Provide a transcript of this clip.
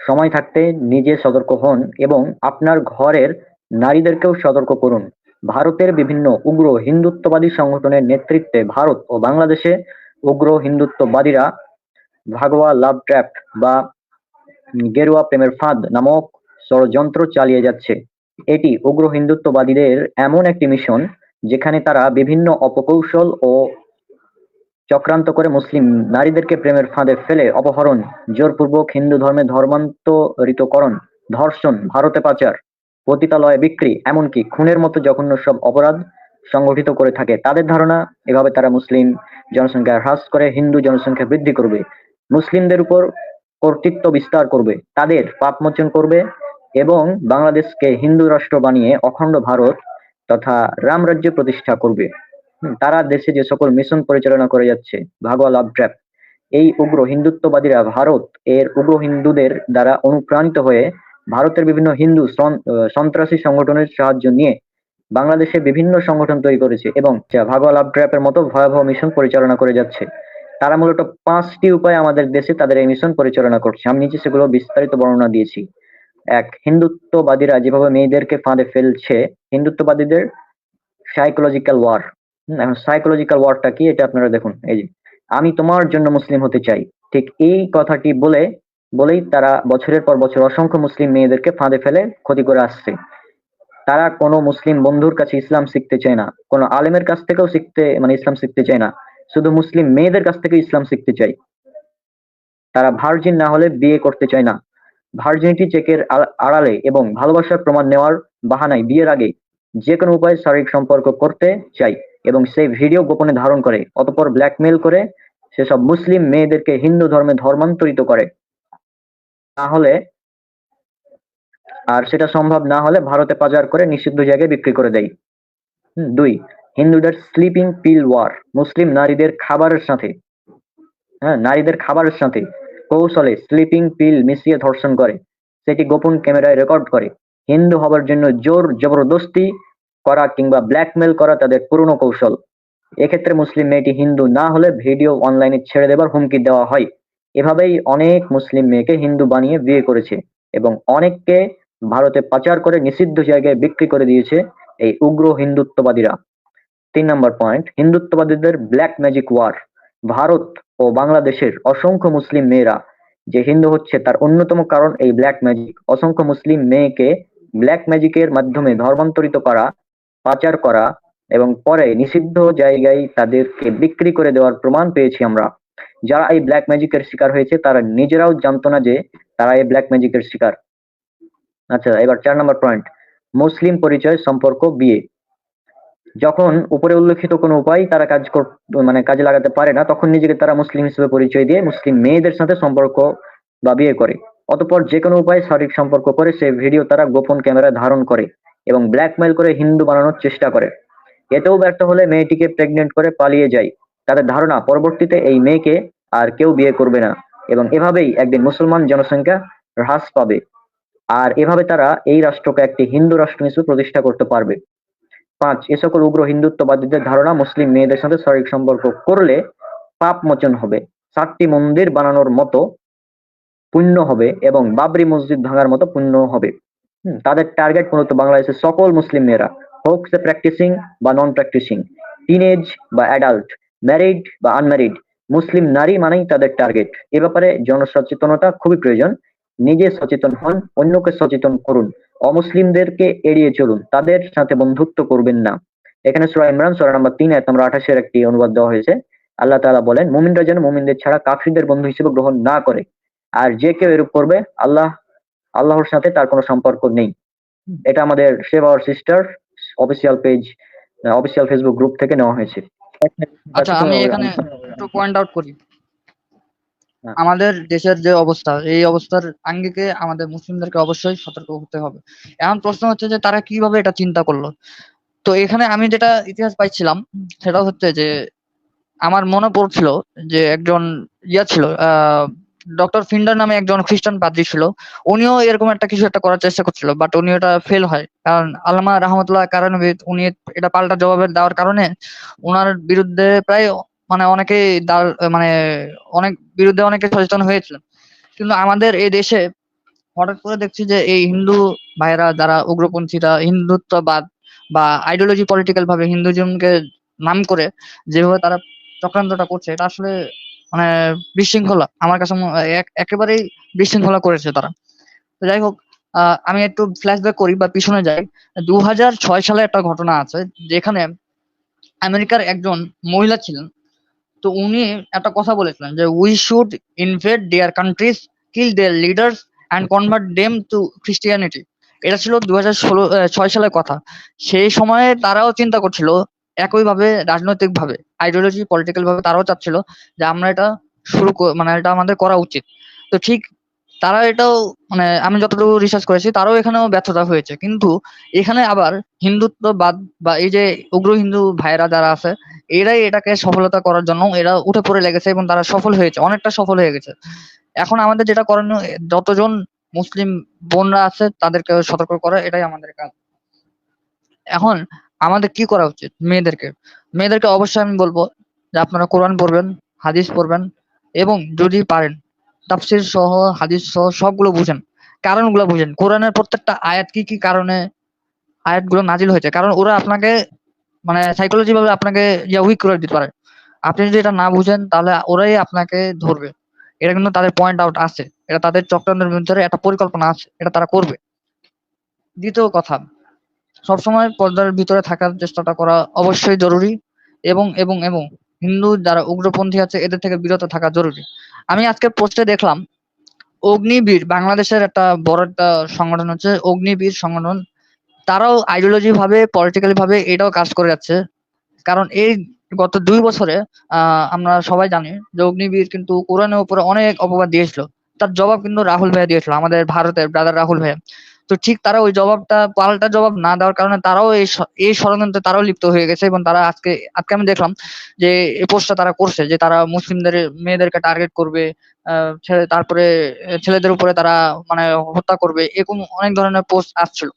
সময় থাকতে নিজে সতর্ক হন এবং আপনার ঘরের নারীদেরকেও সতর্ক করুন। ভারতের বিভিন্ন উগ্র হিন্দুত্ববাদী সংগঠনের নেতৃত্বে ভারত ও বাংলাদেশে উগ্র হিন্দুত্ববাদীরা ভাগোয়া লাভ ট্র্যাপ বা গেরুয়া প্রেমের ফাঁদ নামক ষড়যন্ত্র চালিয়ে যাচ্ছে। এটি উগ্র হিন্দুত্ববাদীদের এমন একটি মিশন যেখানে তারা বিভিন্ন অপকৌশল ও চক্রান্ত করে মুসলিম নারীদেরকে প্রেমের ফাঁদে ফেলে অপহরণ, জোরপূর্বক হিন্দু ধর্মে ধর্মান্তরিতকরণ, ধর্ষণ, ভারতে পাচার, পতিতালয়ে বিক্রি, এমনকি খুনের মতো জঘন্য সব অপরাধ সংগঠিত করে থাকে। তাদের ধারণা, এভাবে তারা মুসলিম জনসংখ্যা হ্রাস করে হিন্দু জনসংখ্যা বৃদ্ধি করবে, মুসলিমদের উপর কর্তৃত্ব বিস্তার করবে, তাদের পাপমোচন করবে এবং বাংলাদেশকে হিন্দু রাষ্ট্র বানিয়ে অখণ্ড ভারত তথা রামরাজ্য প্রতিষ্ঠা করবে। তারা দেশে যে সকল মিশন পরিচালনা করে যাচ্ছে, ভাগোয়া লাভ ট্র্যাপ, এই উগ্র হিন্দুত্ববাদীরা ভারত এর উগ্র হিন্দুদের দ্বারা অনুপ্রাণিত হয়ে ভারতের বিভিন্ন হিন্দু সন্ত্রাসী সংগঠনের সাহায্য নিয়ে বাংলাদেশে বিভিন্ন সংগঠন তৈরি করেছে এবং ভাগোয়া লাভ ট্র্যাপের মতো ভয়াবহ মিশন পরিচালনা করে যাচ্ছে। তারা মূলত 5টি উপায়ে আমাদের দেশে তাদের এই মিশন পরিচালনা করছে। আমি নিচে সেগুলো বিস্তারিত বর্ণনা দিয়েছি। এক, হিন্দুত্ববাদীরা যেভাবে মেয়েদেরকে ফাঁদে ফেলছে, হিন্দুত্ববাদীদের সাইকোলজিক্যাল ওয়ার। এখন সাইকোলজিক্যাল ওয়ারটা কি এটা আপনারা দেখুন। এই যে, আমি তোমার জন্য মুসলিম হতে চাই, ঠিক এই কথাটি বলেই তারা বছরের পর বছর অসংখ্য মুসলিম মেয়েদেরকে ফাঁদে ফেলে ক্ষতি করে আসছে। তারা কোনো মুসলিম বন্ধুর কাছে ইসলাম শিখতে চায় না, কোনো আলেমের কাছ থেকেও ইসলাম শিখতে চায় না, শুধু মুসলিম মেয়েদের কাছ থেকে ইসলাম শিখতে চায়। তারা ভার্জিন না হলে বিয়ে করতে চায় না। ভার্জিনিটি চেকের আড়ালে এবং ভালোবাসার প্রমাণ নেওয়ার বাহানায় বিয়ের আগে যে কোনো উপায়ে শারীরিক সম্পর্ক করতে চায় এবং সেই ভিডিও গোপনে ধারণ করে, অতঃপর ব্ল্যাকমেইল করে সেসব মুসলিম মেয়েদেরকে হিন্দু ধর্মে ধর্মান্তরিত করে। না হলে আর সেটা সম্ভব না হলে ভারতে পাচার করে নিষিদ্ধ জায়গায় বিক্রি করে দেয়। 2, হিন্দুদের স্লিপিং পিল ওয়ার। মুসলিম নারীদের খাবারের সাথে কৌশলে স্লিপিং পিল মিশিয়ে ধর্ষণ করে, সেটি গোপন ক্যামেরায় রেকর্ড করে। হিন্দু হবার জন্য জোর জবরদস্তি করা কিংবা ব্ল্যাকমেল করা তাদের পুরনো কৌশল। এক্ষেত্রে মুসলিম মেয়েটি হিন্দু না হলে ভিডিও অনলাইনে ছেড়ে দেবার হুমকি দেওয়া হয়। এভাবেই অনেক মুসলিম মেয়েকে হিন্দু বানিয়ে বিয়ে করেছে এবং অনেককে ভারতে পাচার করে নিষিদ্ধ জায়গায় বিক্রি করে দিয়েছে এই উগ্র হিন্দুত্ববাদীরা। 3 নম্বর পয়েন্ট, হিন্দুত্ববাদীদের ব্ল্যাক ম্যাজিক ওয়ার। ভারত ও বাংলাদেশের অসংখ্য মুসলিম মেয়েরা যে হিন্দু হচ্ছে তার অন্যতম কারণ এই ব্ল্যাক ম্যাজিক। অসংখ্য মুসলিম মেয়েকে ব্ল্যাক ম্যাজিকের মাধ্যমে ধর্মান্তরিত করা, পাচার করা এবং পরে নিষিদ্ধ জায়গায় তাদেরকে বিক্রি করে দেওয়ার প্রমাণ পেয়েছি আমরা। যারা এই ব্ল্যাক ম্যাজিকের শিকার হয়েছে তারা নিজেরাও জানতো না যে তারা এই ব্ল্যাক ম্যাজিকের শিকার। আচ্ছা, এবার 4 নম্বর পয়েন্ট, মুসলিম পরিচয় সম্পর্ক বিয়ে। যখন উপরে উল্লেখিত কোনো উপায় তারা কাজে লাগাতে পারে না, তখন নিজেকে তারা মুসলিম হিসেবে পরিচয় দিয়ে মুসলিম মেয়েদের সাথে সম্পর্ক বা বিয়ে করে। অতঃপর যে কোনো উপায়ে শারীরিক সম্পর্ক করে সে ভিডিও তারা গোপন ক্যামেরায় ধারণ করে এবং ব্ল্যাকমেইল করে হিন্দু বানানোর চেষ্টা করে। এতেও ব্যর্থ হলে মেয়েটিকে প্রেগনেন্ট করে পালিয়ে যায়। তাদের ধারণা পরবর্তীতে এই মেয়েকে আর কেউ বিয়ে করবে না এবং এভাবেই একদিন মুসলমান জনসংখ্যা হ্রাস পাবে। আর এভাবে তারা এই রাষ্ট্রকে একটি হিন্দু রাষ্ট্র হিসেবে প্রতিষ্ঠা করতে পারবে। 5, এ সকল উগ্র হিন্দুত্ববাদীদের ধারণা মুসলিম মেয়েদের সাথে শারীরিক সম্পর্ক করলে পাপ মোচন হবে, 7টি মন্দির বানানোর মতো পুণ্য হবে এবং বাবরি মসজিদ ভাঙার মতো পুণ্য হবে। তাদের টার্গেট মূলত বাংলাদেশের সকল মুসলিম মেয়েরা, হোক সে প্র্যাকটিসিং বা নন প্র্যাকটিসিং, টিনেজ বা অ্যাডাল্ট, ম্যারিড বা আনম্যারিড, মুসলিম নারী মানেই তাদের টার্গেট। এ ব্যাপারে জনসচেতনতা খুবই প্রয়োজন। নিজে সচেতন হন, অন্যকে সচেতন করুন, অমুসলিমদেরকে এড়িয়ে চলুন, তাদের সাথে বন্ধুত্ব করবেন না। এখানে সূরা ইমরান সূরা নম্বর 3 আয়াত নম্বর 28 এর একটি অনুবাদ দেওয়া হয়েছে। আল্লাহ তাআলা বলেন, মুমিনরা যেন মুমিনদের ছাড়া কাফিরদের বন্ধু হিসেবে গ্রহণ না করে, আর যে কেউ এরূপ করবে আল্লাহর সাথে তার কোনো সম্পর্ক নেই। এটা আমাদের save our sister official page, official Facebook group থেকে নেওয়া হয়েছে। আচ্ছা, আমি এখানে একটু পয়েন্ট আউট করি। হ্যাঁ। আমাদের দেশের যে অবস্থা, এই অবস্থার আঙ্গিকে আমাদের মুসলিমদেরকে অবশ্যই সতর্ক হতে হবে। এখন প্রশ্ন হচ্ছে যে তারা কিভাবে এটা চিন্তা করলো। তো এখানে আমি যেটা ইতিহাস পাইছিলাম সেটা হচ্ছে যে আমার মনে পড়ছিল যে একজন ছিল, ডক্টর ফিন্ডার নামে একজন খ্রিস্টান পাদ্রী ছিল। উনিও এরকম একটা কিছু একটা করার চেষ্টা করছিল, বাট উনি ওটা ফেল হয়। কারণ আল্লামা রাহমাতুল্লাহ কারানবী উনি এটা পাল্টা জবাবের দেওয়ার কারণে ওনার বিরুদ্ধে প্রায় অনেকেই মানে অনেক বিরুদ্ধে অনেকে সচেতন হয়েছিলেন। কিন্তু আমাদের এই দেশে হঠাৎ করে দেখছি যে এই হিন্দু ভাইরা যারা উগ্রপন্থীরা হিন্দুত্ববাদ বা আইডিওলজি পলিটিক্যাল ভাবে হিন্দুজমকে নাম করে যেভাবে তারা চক্রান্তটা করছে, এটা আসলে মানে বিশৃঙ্খলা। আমার কাছে একেবারেই বিশৃঙ্খলা করেছে তারা। তো যাই হোক, আমি একটু ফ্ল্যাশব্যাক করি বা পিছনে যাই। 2006 সালে একটা ঘটনা আছে যেখানে আমেরিকার একজন মহিলা ছিলেন। তো উনি একটা কথা বলেছিলেন যে we should invade their countries, kill their leaders and convert them to Christianity. এটা ছিল 2006 সালের কথা। সেই সময়ে তারাও চিন্তা করছিল একইভাবে, রাজনৈতিক ভাবে আইডিওলজি পলিটিক্যাল ভাবে তারাও চাচ্ছিল যে আমরা এটা মানে এটা আমাদের করা উচিত। তো ঠিক তারা এটাও, মানে আমি যতটুকু রিসার্চ করেছি তারাও এখানেও ব্যর্থতা হয়েছে। কিন্তু এখানে আবার হিন্দুত্ববাদ বা এই যে উগ্র হিন্দু ভাইরা যারা আছে, এরাই এটাকে সফলতা করার জন্য এরা উঠে পড়ে লেগেছে এবং তারা সফল হয়েছে, অনেকটা সফল হয়ে গেছে। এখন আমাদের যেটা করণীয়, যতজন মুসলিম বোনরা আছে তাদেরকে সতর্ক করা, এটাই আমাদের কাজ। এখন আমাদের কি করা উচিত? মেয়েদেরকে অবশ্যই আমি বলবো যে আপনারা কোরআন পড়বেন, হাদিস পড়বেন, এবং যদি পারেন তাফসীর সহ হাদিস সহ সবগুলো বুঝেন, কারণগুলো বুঝেন। কোরআনের প্রত্যেকটা আয়াত কি কি কারণে আয়াতগুলো নাজিল হয়েছে, কারণ ওরা আপনাকে মানে সাইকোলজি ভাবে আপনাকে উইক করে দিতে পারে। আপনি যদি এটা না বুঝেন তাহলে ওরাই আপনাকে ধরবে। এটা কিন্তু তাদের পয়েন্ট আউট আছে, এটা তাদের চক্রান্তের ভিতরে একটা পরিকল্পনা আছে, এটা তারা করবে। দ্বিতীয় কথা, সবসময় পর্দার ভিতরে থাকার চেষ্টাটা করা অবশ্যই জরুরি, এবং এবং এবং হিন্দু যারা উগ্রপন্থী আছে এদের থেকে বিরত থাকা জরুরি। আমি আজকে পোস্টে দেখলাম অগ্নিবীর, বাংলাদেশের একটা বড় একটা সংগঠন হচ্ছে অগ্নিবীর সংগঠন, তারাও আইডিওলজি ভাবে পলিটিক্যালি ভাবে এটাও কাজ করে যাচ্ছে। কারণ এই গত 2 বছরে আমরা সবাই জানি যে অগ্নিবীর কিন্তু কোরআনের উপরে অনেক অপবাদ দিয়েছিল। তার জবাব কিন্তু রাহুল ভাইয়া দিয়েছিল, আমাদের ভারতের ব্রাদার রাহুল ভাইয়া। তো ঠিক তারা ওই জবাবটা, পাল্টা জবাব না দেওয়ার কারণে তারাও এই ষড়যন্ত্রে তারাও লিপ্ত হয়ে গেছে, এবং তারা আজকে আজকে আমি দেখলাম যে এই পোস্টটা তারা করছে যে তারা মুসলিমদের মেয়েদেরকে টার্গেট করবে, তারপরে ছেলেদের উপরে তারা মানে হত্যা করবে, এরকম অনেক ধরনের পোস্ট আসছিল।